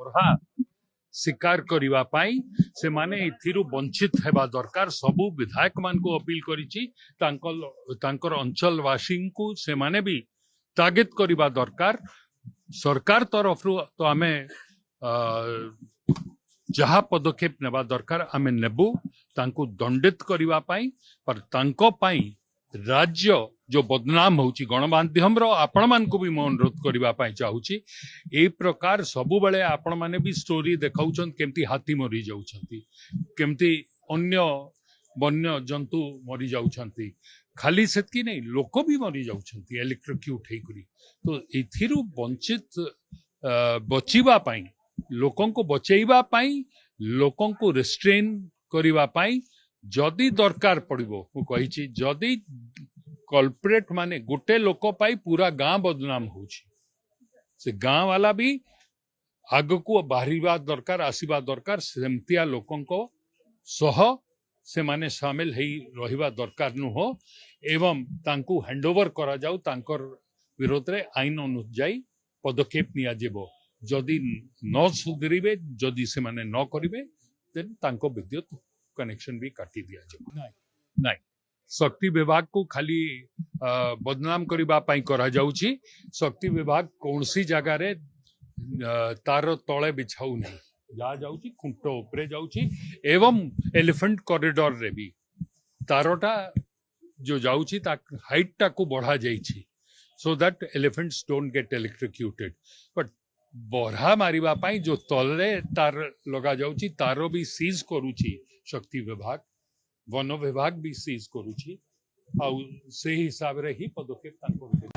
बरहा शिकार करिवा पाई से माने इथिरु वंचित हेबा दरकार सबु विधायक मान को अपील करिछि तांकर अंचल वासी को से माने भी तागिद करिवा दरकार सरकार तरफ तो आमे जहा पदक्षेप नेबा दरकार आमे नेबु तांको दंडित करिवा पाई पर तांको पाई राज्य जो बदनाम होची गणमाध्यम रो आपण मान को भी मैं अनुरोध करिवा पाई चाहूची ए प्रकार सबु बेले आपण माने भी स्टोरी देखाउछन केमती हाथी मरी जाउछंती केमती अन्य वन्य जंतु मरी जाउछंती खाली सेतकी नहीं लोक भी मरी जाउछंती इलेक्ट्रोक्यूट हेकरी तो एथिरु वंचित बचिबा पाई लोकन को बचेइबा पाई लोकन को रेस्ट्रेन करिवा पाई जदि दरकार पड़िबो मु कहिछि जदि कल्प्रेट माने गोटे लोक पाई पूरा गां बदनाम होछि से गां वाला भी आग को बाहरिबा दरकार आसीबा दरकार सेमतिया लोकन को सह से माने शामिल हेई रहिबा दरकार नु हो एवं तांकु हैंडओवर करा जाऊ तांकर विरोध रे आईन अनुଯାयी पदक्षेप निया जेबो जदि न सुधरिबे जदि से माने न करिबे देन तांको विद्युत कनेक्शन भी काटी दिया जाए नहीं शक्ति विभाग को खाली बदनाम करबा पाई करा जाउची शक्ति विभाग कौनसी जगह रे तार तले बिछाऊ नहीं जा जाउची खुंट ऊपर जाउची एवं एलिफेंट कॉरिडोर रे भी तारोटा जो जाउची ता हाइट टा को बढ़ा जाइची so that elephants don't get electrocuted but बरहा मारिबा पाई जो तले तार लगा जाउची तारो भी सीज करूची शक्ति विभाग वन विभाग भी सीज करूची आ से हिसाब रे ही पदक्षेप तांको